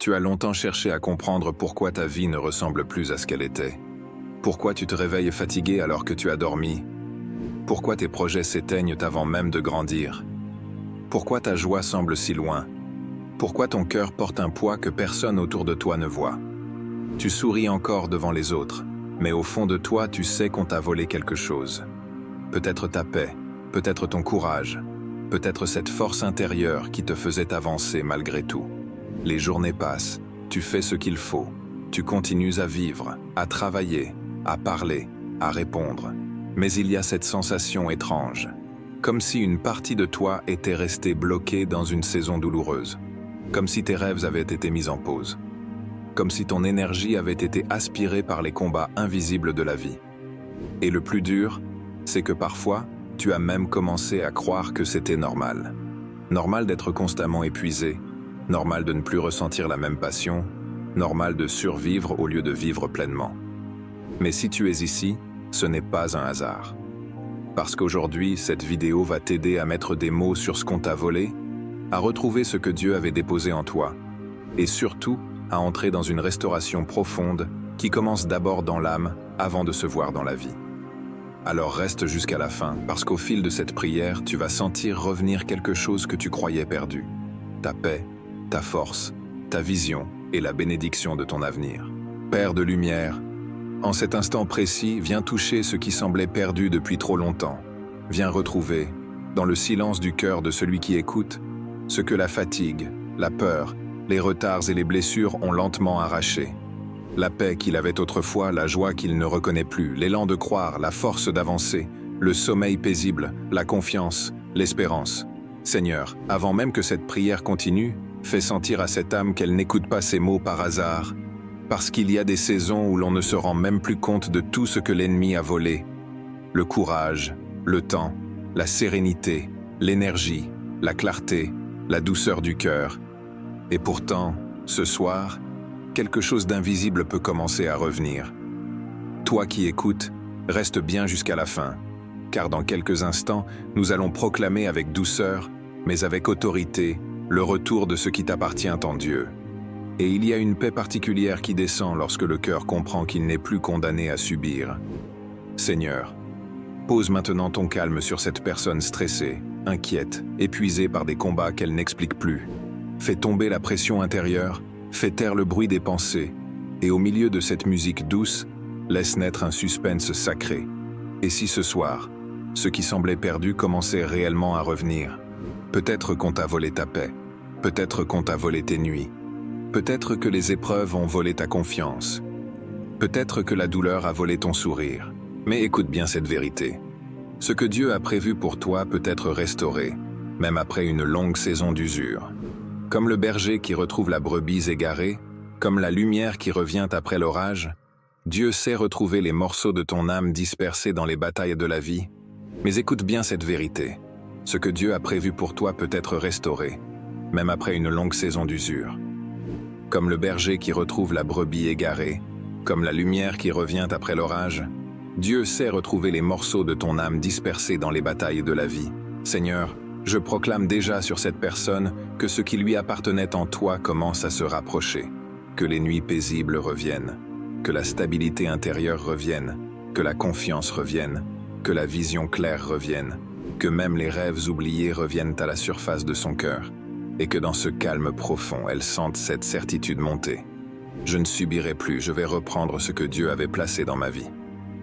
Tu as longtemps cherché à comprendre pourquoi ta vie ne ressemble plus à ce qu'elle était. Pourquoi tu te réveilles fatigué alors que tu as dormi? Pourquoi tes projets s'éteignent avant même de grandir? Pourquoi ta joie semble si loin? Pourquoi ton cœur porte un poids que personne autour de toi ne voit? Tu souris encore devant les autres, mais au fond de toi, tu sais qu'on t'a volé quelque chose. Peut-être ta paix, peut-être ton courage, peut-être cette force intérieure qui te faisait avancer malgré tout. Les journées passent, tu fais ce qu'il faut, tu continues à vivre, à travailler, à parler, à répondre. Mais il y a cette sensation étrange, comme si une partie de toi était restée bloquée dans une saison douloureuse, comme si tes rêves avaient été mis en pause, comme si ton énergie avait été aspirée par les combats invisibles de la vie. Et le plus dur, c'est que parfois, tu as même commencé à croire que c'était normal. Normal d'être constamment épuisé, normal de ne plus ressentir la même passion, normal de survivre au lieu de vivre pleinement. Mais si tu es ici, ce n'est pas un hasard. Parce qu'aujourd'hui, cette vidéo va t'aider à mettre des mots sur ce qu'on t'a volé, à retrouver ce que Dieu avait déposé en toi, et surtout à entrer dans une restauration profonde qui commence d'abord dans l'âme avant de se voir dans la vie. Alors reste jusqu'à la fin, parce qu'au fil de cette prière, tu vas sentir revenir quelque chose que tu croyais perdu. Ta paix, ta force, ta vision et la bénédiction de ton avenir. Père de lumière, en cet instant précis, viens toucher ce qui semblait perdu depuis trop longtemps. Viens retrouver, dans le silence du cœur de celui qui écoute, ce que la fatigue, la peur, les retards et les blessures ont lentement arraché. La paix qu'il avait autrefois, la joie qu'il ne reconnaît plus, l'élan de croire, la force d'avancer, le sommeil paisible, la confiance, l'espérance. Seigneur, avant même que cette prière continue, fais sentir à cette âme qu'elle n'écoute pas ces mots par hasard, parce qu'il y a des saisons où l'on ne se rend même plus compte de tout ce que l'ennemi a volé. Le courage, le temps, la sérénité, l'énergie, la clarté, la douceur du cœur. Et pourtant, ce soir, quelque chose d'invisible peut commencer à revenir. Toi qui écoutes, reste bien jusqu'à la fin, car dans quelques instants, nous allons proclamer avec douceur, mais avec autorité, le retour de ce qui t'appartient en Dieu. Et il y a une paix particulière qui descend lorsque le cœur comprend qu'il n'est plus condamné à subir. Seigneur, pose maintenant ton calme sur cette personne stressée, inquiète, épuisée par des combats qu'elle n'explique plus. Fais tomber la pression intérieure, fais taire le bruit des pensées, et au milieu de cette musique douce, laisse naître un suspense sacré. Et si ce soir, ce qui semblait perdu commençait réellement à revenir? Peut-être qu'on t'a volé ta paix, peut-être qu'on t'a volé tes nuits, peut-être que les épreuves ont volé ta confiance, peut-être que la douleur a volé ton sourire. Mais écoute bien cette vérité. Ce que Dieu a prévu pour toi peut être restauré, même après une longue saison d'usure. Comme le berger qui retrouve la brebis égarée, comme la lumière qui revient après l'orage, Dieu sait retrouver les morceaux de ton âme dispersés dans les batailles de la vie. Mais écoute bien cette vérité. Ce que Dieu a prévu pour toi peut être restauré, même après une longue saison d'usure. Comme le berger qui retrouve la brebis égarée, comme la lumière qui revient après l'orage, Dieu sait retrouver les morceaux de ton âme dispersés dans les batailles de la vie. Seigneur, je proclame déjà sur cette personne que ce qui lui appartenait en toi commence à se rapprocher, que les nuits paisibles reviennent, que la stabilité intérieure revienne, que la confiance revienne, que la vision claire revienne, que même les rêves oubliés reviennent à la surface de son cœur, et que dans ce calme profond, elle sente cette certitude monter. Je ne subirai plus, je vais reprendre ce que Dieu avait placé dans ma vie.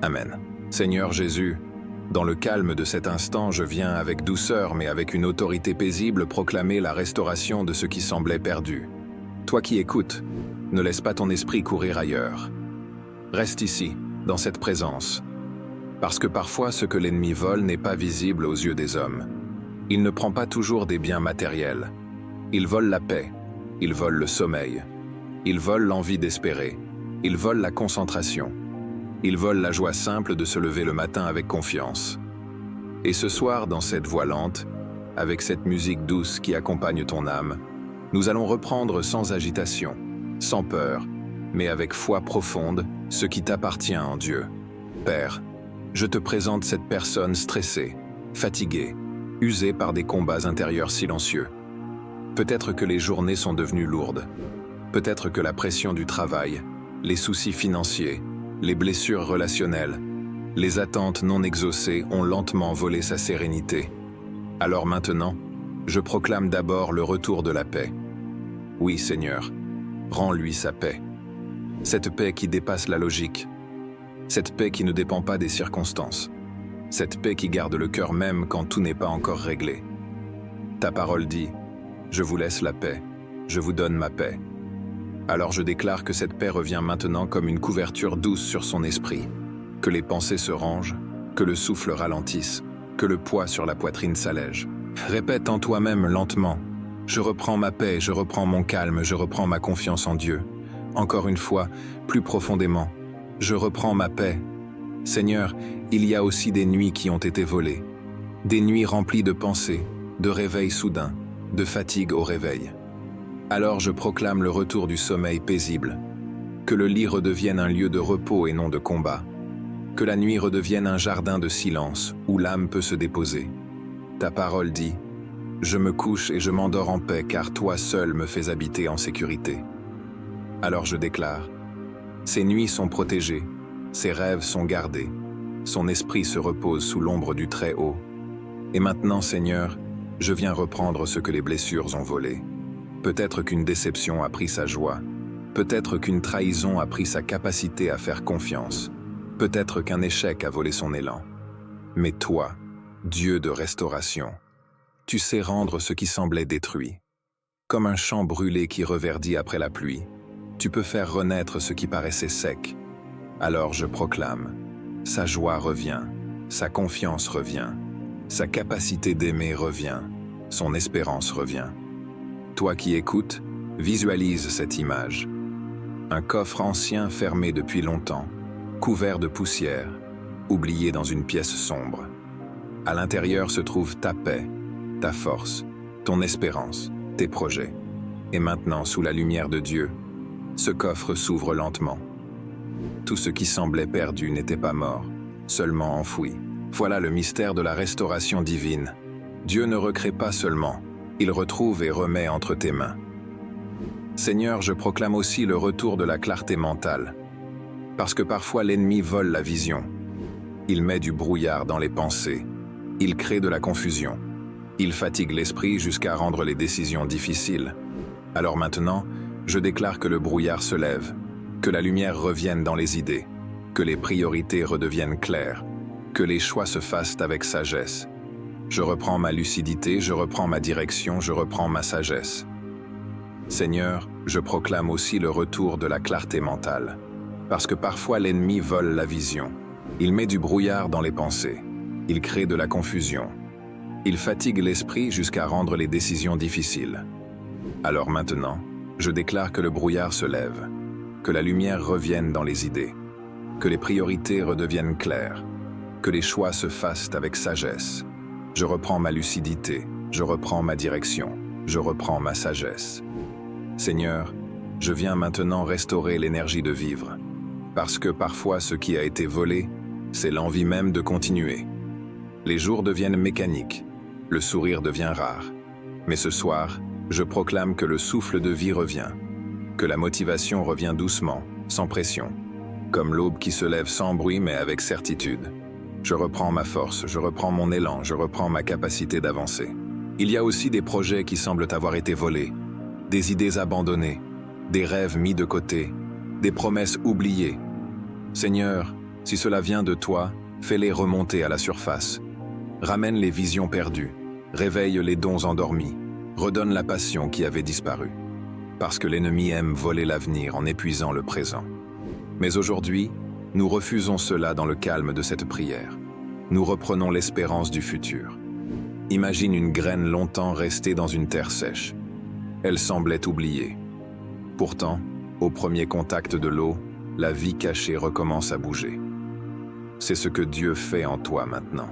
Amen. Seigneur Jésus, dans le calme de cet instant, je viens avec douceur mais avec une autorité paisible proclamer la restauration de ce qui semblait perdu. Toi qui écoutes, ne laisse pas ton esprit courir ailleurs. Reste ici, dans cette présence. Parce que parfois ce que l'ennemi vole n'est pas visible aux yeux des hommes. Il ne prend pas toujours des biens matériels. Il vole la paix, il vole le sommeil, il vole l'envie d'espérer, il vole la concentration. Il vole la joie simple de se lever le matin avec confiance. Et ce soir, dans cette voix lente, avec cette musique douce qui accompagne ton âme, nous allons reprendre sans agitation, sans peur, mais avec foi profonde, ce qui t'appartient en Dieu. Père, je te présente cette personne stressée, fatiguée, usée par des combats intérieurs silencieux. Peut-être que les journées sont devenues lourdes. Peut-être que la pression du travail, les soucis financiers, les blessures relationnelles, les attentes non exaucées ont lentement volé sa sérénité. Alors maintenant, je proclame d'abord le retour de la paix. Oui, Seigneur, rends-lui sa paix. Cette paix qui dépasse la logique. Cette paix qui ne dépend pas des circonstances. Cette paix qui garde le cœur même quand tout n'est pas encore réglé. Ta parole dit, « Je vous laisse la paix, je vous donne ma paix. » Alors je déclare que cette paix revient maintenant comme une couverture douce sur son esprit, que les pensées se rangent, que le souffle ralentisse, que le poids sur la poitrine s'allège. Répète en toi-même lentement, « Je reprends ma paix, je reprends mon calme, je reprends ma confiance en Dieu. » Encore une fois, plus profondément, « Je reprends ma paix. » Seigneur, il y a aussi des nuits qui ont été volées, des nuits remplies de pensées, de réveils soudains, de fatigue au réveil. Alors je proclame le retour du sommeil paisible, que le lit redevienne un lieu de repos et non de combat, que la nuit redevienne un jardin de silence où l'âme peut se déposer. Ta parole dit, « Je me couche et je m'endors en paix car toi seul me fais habiter en sécurité. » Alors je déclare, « Ses nuits sont protégées, ses rêves sont gardés, son esprit se repose sous l'ombre du Très-Haut. Et maintenant, Seigneur, je viens reprendre ce que les blessures ont volé. Peut-être qu'une déception a pris sa joie, peut-être qu'une trahison a pris sa capacité à faire confiance, peut-être qu'un échec a volé son élan. Mais toi, Dieu de restauration, tu sais rendre ce qui semblait détruit. Comme un champ brûlé qui reverdit après la pluie, tu peux faire renaître ce qui paraissait sec. Alors je proclame, sa joie revient, sa confiance revient, sa capacité d'aimer revient, son espérance revient. Toi qui écoutes, visualise cette image. Un coffre ancien fermé depuis longtemps, couvert de poussière, oublié dans une pièce sombre. À l'intérieur se trouve ta paix, ta force, ton espérance, tes projets. Et maintenant, sous la lumière de Dieu, ce coffre s'ouvre lentement. Tout ce qui semblait perdu n'était pas mort, seulement enfoui. Voilà le mystère de la restauration divine. Dieu ne recrée pas seulement, il retrouve et remet entre tes mains. Seigneur, je proclame aussi le retour de la clarté mentale. Parce que parfois l'ennemi vole la vision. Il met du brouillard dans les pensées. Il crée de la confusion. Il fatigue l'esprit jusqu'à rendre les décisions difficiles. Alors maintenant, je déclare que le brouillard se lève, que la lumière revienne dans les idées, que les priorités redeviennent claires, que les choix se fassent avec sagesse. Je reprends ma lucidité, je reprends ma direction, je reprends ma sagesse. Seigneur, je proclame aussi le retour de la clarté mentale, parce que parfois l'ennemi vole la vision. Il met du brouillard dans les pensées, il crée de la confusion, il fatigue l'esprit jusqu'à rendre les décisions difficiles. Alors maintenant, je déclare que le brouillard se lève, que la lumière revienne dans les idées, que les priorités redeviennent claires, que les choix se fassent avec sagesse. Je reprends ma lucidité, je reprends ma direction, je reprends ma sagesse. Seigneur, je viens maintenant restaurer l'énergie de vivre, parce que parfois ce qui a été volé, c'est l'envie même de continuer. Les jours deviennent mécaniques, le sourire devient rare. Mais ce soir, je proclame que le souffle de vie revient, que la motivation revient doucement, sans pression, comme l'aube qui se lève sans bruit mais avec certitude. Je reprends ma force, je reprends mon élan, je reprends ma capacité d'avancer. Il y a aussi des projets qui semblent avoir été volés, des idées abandonnées, des rêves mis de côté, des promesses oubliées. Seigneur, si cela vient de toi, fais-les remonter à la surface. Ramène les visions perdues, réveille les dons endormis, redonne la passion qui avait disparu. Parce que l'ennemi aime voler l'avenir en épuisant le présent. Mais aujourd'hui, nous refusons cela dans le calme de cette prière. Nous reprenons l'espérance du futur. Imagine une graine longtemps restée dans une terre sèche. Elle semblait oubliée. Pourtant, au premier contact de l'eau, la vie cachée recommence à bouger. C'est ce que Dieu fait en toi maintenant.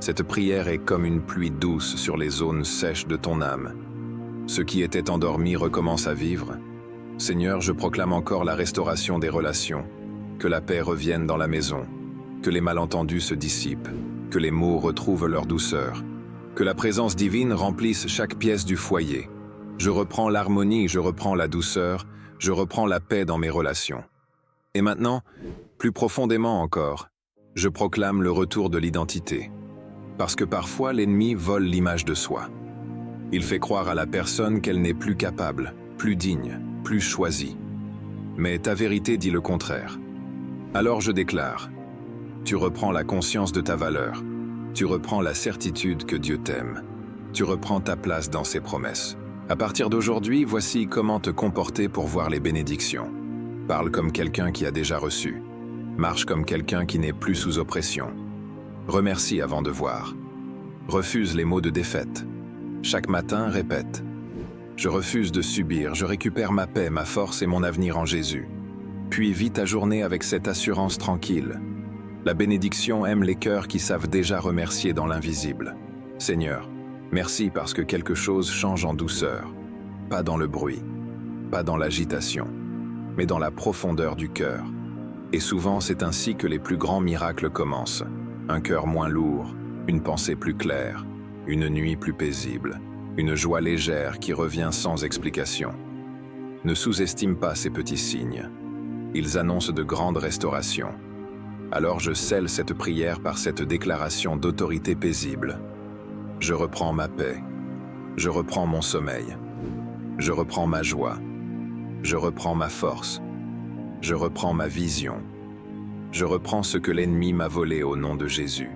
Cette prière est comme une pluie douce sur les zones sèches de ton âme. Ce qui était endormi recommence à vivre. Seigneur, je proclame encore la restauration des relations, que la paix revienne dans la maison, que les malentendus se dissipent, que les mots retrouvent leur douceur, que la présence divine remplisse chaque pièce du foyer, Je reprends l'harmonie, je reprends la douceur, je reprends la paix dans mes relations. Et maintenant, plus profondément encore, je proclame le retour de l'identité. Parce que parfois l'ennemi vole l'image de soi. Il fait croire à la personne qu'elle n'est plus capable, plus digne, plus choisie. Mais ta vérité dit le contraire. Alors je déclare, tu reprends la conscience de ta valeur, tu reprends la certitude que Dieu t'aime, tu reprends ta place dans ses promesses. À partir d'aujourd'hui, voici comment te comporter pour voir les bénédictions. Parle comme quelqu'un qui a déjà reçu. Marche comme quelqu'un qui n'est plus sous oppression. Remercie avant de voir. Refuse les mots de défaite. Chaque matin, répète. Je refuse de subir, je récupère ma paix, ma force et mon avenir en Jésus. Puis vis ta journée avec cette assurance tranquille. La bénédiction aime les cœurs qui savent déjà remercier dans l'invisible. Seigneur, merci parce que quelque chose change en douceur. Pas dans le bruit, pas dans l'agitation, mais dans la profondeur du cœur. Et souvent, c'est ainsi que les plus grands miracles commencent. Un cœur moins lourd, une pensée plus claire, une nuit plus paisible, une joie légère qui revient sans explication. Ne sous-estime pas ces petits signes. Ils annoncent de grandes restaurations. Alors je scelle cette prière par cette déclaration d'autorité paisible. Je reprends ma paix. Je reprends mon sommeil. Je reprends ma joie. Je reprends ma force. Je reprends ma vision. Je reprends ce que l'ennemi m'a volé au nom de Jésus.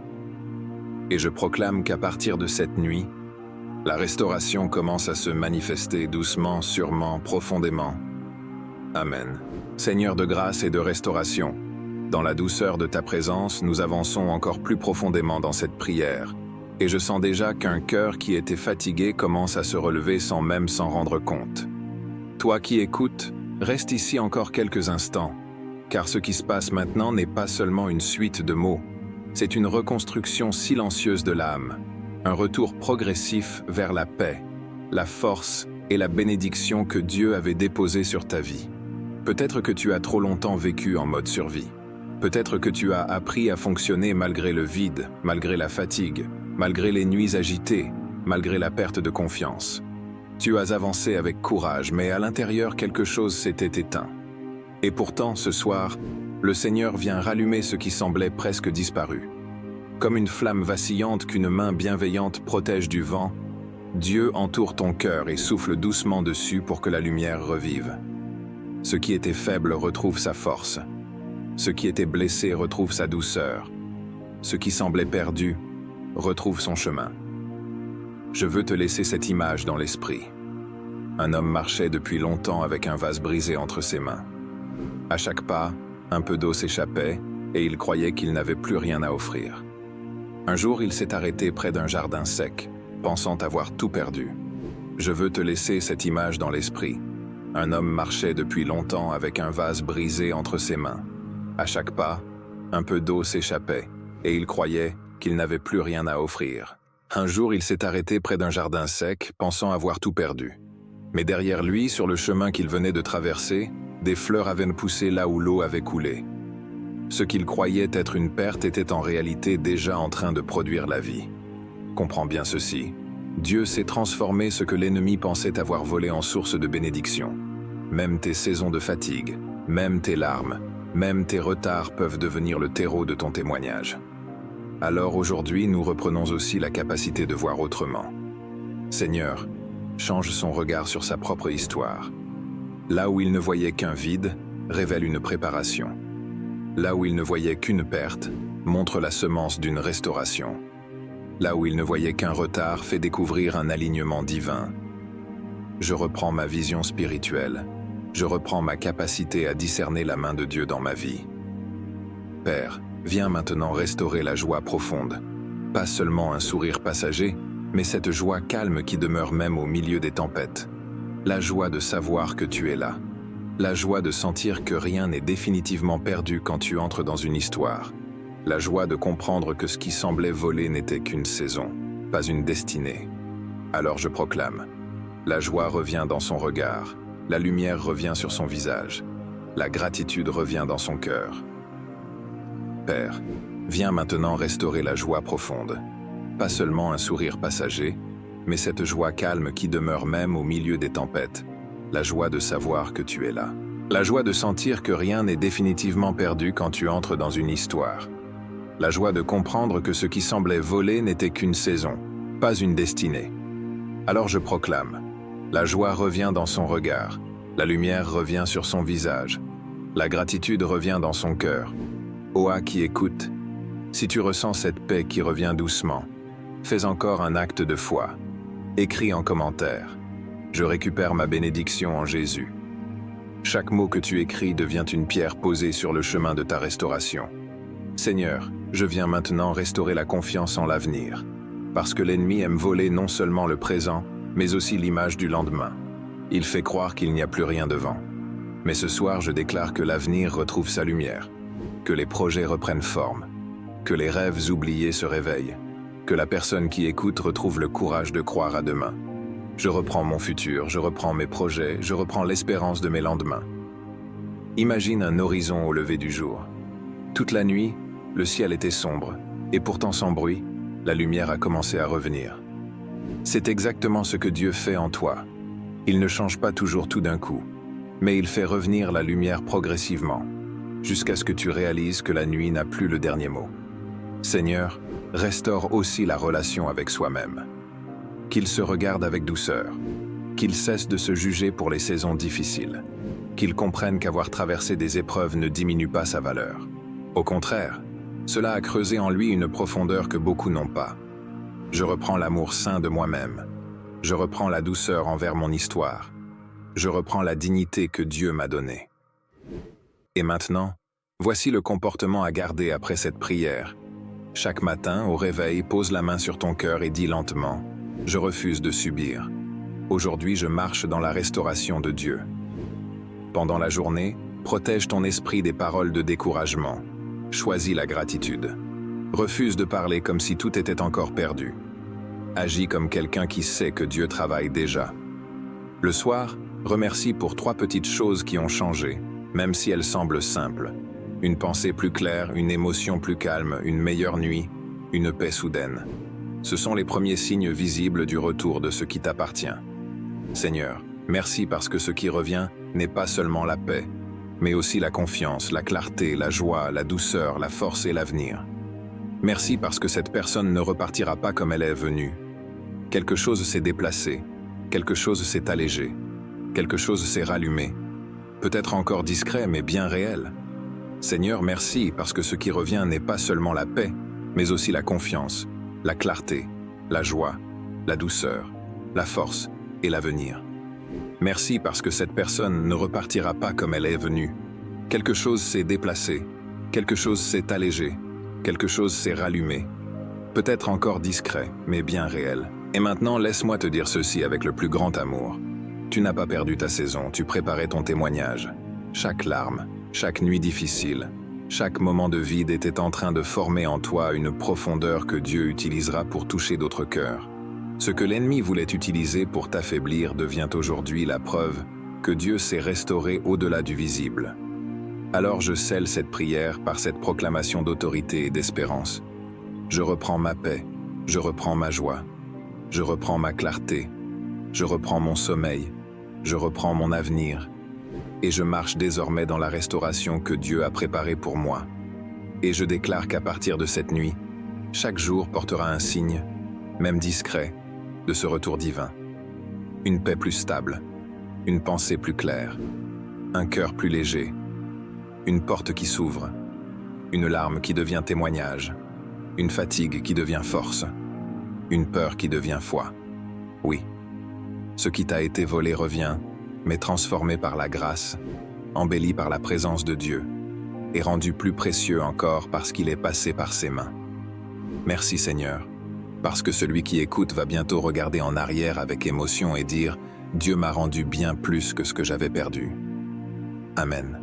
Et je proclame qu'à partir de cette nuit, la restauration commence à se manifester doucement, sûrement, profondément. Amen. Seigneur de grâce et de restauration, dans la douceur de ta présence, nous avançons encore plus profondément dans cette prière. Et je sens déjà qu'un cœur qui était fatigué commence à se relever sans même s'en rendre compte. Toi qui écoutes, reste ici encore quelques instants, car ce qui se passe maintenant n'est pas seulement une suite de mots, c'est une reconstruction silencieuse de l'âme, un retour progressif vers la paix, la force et la bénédiction que Dieu avait déposée sur ta vie. Peut-être que tu as trop longtemps vécu en mode survie. Peut-être que tu as appris à fonctionner malgré le vide, malgré la fatigue, malgré les nuits agitées, malgré la perte de confiance. Tu as avancé avec courage, mais à l'intérieur quelque chose s'était éteint. Et pourtant, ce soir, le Seigneur vient rallumer ce qui semblait presque disparu. Comme une flamme vacillante qu'une main bienveillante protège du vent, Dieu entoure ton cœur et souffle doucement dessus pour que la lumière revive. Ce qui était faible retrouve sa force. Ce qui était blessé retrouve sa douceur. Ce qui semblait perdu retrouve son chemin. Je veux te laisser cette image dans l'esprit. Un homme marchait depuis longtemps avec un vase brisé entre ses mains. À chaque pas, un peu d'eau s'échappait et il croyait qu'il n'avait plus rien à offrir. Un jour, il s'est arrêté près d'un jardin sec, pensant avoir tout perdu. Je veux te laisser cette image dans l'esprit. Un homme marchait depuis longtemps avec un vase brisé entre ses mains. À chaque pas, un peu d'eau s'échappait, et il croyait qu'il n'avait plus rien à offrir. Un jour, il s'est arrêté près d'un jardin sec, pensant avoir tout perdu. Mais derrière lui, sur le chemin qu'il venait de traverser, des fleurs avaient poussé là où l'eau avait coulé. Ce qu'il croyait être une perte était en réalité déjà en train de produire la vie. Comprends bien ceci. Dieu sait transformer ce que l'ennemi pensait avoir volé en source de bénédiction. Même tes saisons de fatigue, même tes larmes, même tes retards peuvent devenir le terreau de ton témoignage. Alors aujourd'hui, nous reprenons aussi la capacité de voir autrement. Seigneur, change son regard sur sa propre histoire. Là où il ne voyait qu'un vide, révèle une préparation. Là où il ne voyait qu'une perte, montre la semence d'une restauration. Là où il ne voyait qu'un retard, fait découvrir un alignement divin. Je reprends ma vision spirituelle. Je reprends ma capacité à discerner la main de Dieu dans ma vie. Père, viens maintenant restaurer la joie profonde. Pas seulement un sourire passager, mais cette joie calme qui demeure même au milieu des tempêtes. La joie de savoir que tu es là. La joie de sentir que rien n'est définitivement perdu quand tu entres dans une histoire. La joie de comprendre que ce qui semblait voler n'était qu'une saison, pas une destinée. Alors je proclame. La joie revient dans son regard. La lumière revient sur son visage. La gratitude revient dans son cœur. Père, viens maintenant restaurer la joie profonde. Pas seulement un sourire passager, mais cette joie calme qui demeure même au milieu des tempêtes. La joie de savoir que tu es là. La joie de sentir que rien n'est définitivement perdu quand tu entres dans une histoire. La joie de comprendre que ce qui semblait voler n'était qu'une saison, pas une destinée. Alors je proclame, la joie revient dans son regard, la lumière revient sur son visage, la gratitude revient dans son cœur. Oa qui écoute, si tu ressens cette paix qui revient doucement, fais encore un acte de foi. Écris en commentaire, je récupère ma bénédiction en Jésus. Chaque mot que tu écris devient une pierre posée sur le chemin de ta restauration. Seigneur, je viens maintenant restaurer la confiance en l'avenir, parce que l'ennemi aime voler non seulement le présent, mais aussi l'image du lendemain. Il fait croire qu'il n'y a plus rien devant. Mais ce soir, je déclare que l'avenir retrouve sa lumière, que les projets reprennent forme, que les rêves oubliés se réveillent, que la personne qui écoute retrouve le courage de croire à demain. Je reprends mon futur, je reprends mes projets, je reprends l'espérance de mes lendemains. Imagine un horizon au lever du jour. Toute la nuit, le ciel était sombre, et pourtant sans bruit, la lumière a commencé à revenir. C'est exactement ce que Dieu fait en toi. Il ne change pas toujours tout d'un coup, mais il fait revenir la lumière progressivement, jusqu'à ce que tu réalises que la nuit n'a plus le dernier mot. Seigneur, restaure aussi la relation avec soi-même. Qu'il se regarde avec douceur, qu'il cesse de se juger pour les saisons difficiles, qu'il comprenne qu'avoir traversé des épreuves ne diminue pas sa valeur. Au contraire, cela a creusé en lui une profondeur que beaucoup n'ont pas. Je reprends l'amour sain de moi-même. Je reprends la douceur envers mon histoire. Je reprends la dignité que Dieu m'a donnée. Et maintenant, voici le comportement à garder après cette prière. Chaque matin, au réveil, pose la main sur ton cœur et dis lentement « Je refuse de subir. Aujourd'hui, je marche dans la restauration de Dieu. » Pendant la journée, protège ton esprit des paroles de découragement. Choisis la gratitude. Refuse de parler comme si tout était encore perdu. Agis comme quelqu'un qui sait que Dieu travaille déjà. Le soir, remercie pour 3 petites choses qui ont changé, même si elles semblent simples. Une pensée plus claire, une émotion plus calme, une meilleure nuit, une paix soudaine. Ce sont les premiers signes visibles du retour de ce qui t'appartient. Seigneur, merci parce que ce qui revient n'est pas seulement la paix, mais aussi la confiance, la clarté, la joie, la douceur, la force et l'avenir. Merci parce que cette personne ne repartira pas comme elle est venue. Quelque chose s'est déplacé, quelque chose s'est allégé, quelque chose s'est rallumé. Peut-être encore discret, mais bien réel. Seigneur, merci parce que ce qui revient n'est pas seulement la paix, mais aussi la confiance, la clarté, la joie, la douceur, la force et l'avenir. Merci parce que cette personne ne repartira pas comme elle est venue. Quelque chose s'est déplacé, quelque chose s'est allégé, quelque chose s'est rallumé. Peut-être encore discret, mais bien réel. Et maintenant, laisse-moi te dire ceci avec le plus grand amour. Tu n'as pas perdu ta saison, tu préparais ton témoignage. Chaque larme, chaque nuit difficile, chaque moment de vide était en train de former en toi une profondeur que Dieu utilisera pour toucher d'autres cœurs. Ce que l'ennemi voulait utiliser pour t'affaiblir devient aujourd'hui la preuve que Dieu s'est restauré au-delà du visible. Alors je scelle cette prière par cette proclamation d'autorité et d'espérance. Je reprends ma paix, je reprends ma joie, je reprends ma clarté, je reprends mon sommeil, je reprends mon avenir, et je marche désormais dans la restauration que Dieu a préparée pour moi. Et je déclare qu'à partir de cette nuit, chaque jour portera un signe, même discret, de ce retour divin. Une paix plus stable, une pensée plus claire, un cœur plus léger, une porte qui s'ouvre, une larme qui devient témoignage, une fatigue qui devient force, une peur qui devient foi. Oui, ce qui t'a été volé revient, mais transformé par la grâce, embelli par la présence de Dieu, et rendu plus précieux encore parce qu'il est passé par ses mains. Merci Seigneur, parce que celui qui écoute va bientôt regarder en arrière avec émotion et dire « Dieu m'a rendu bien plus que ce que j'avais perdu. » Amen.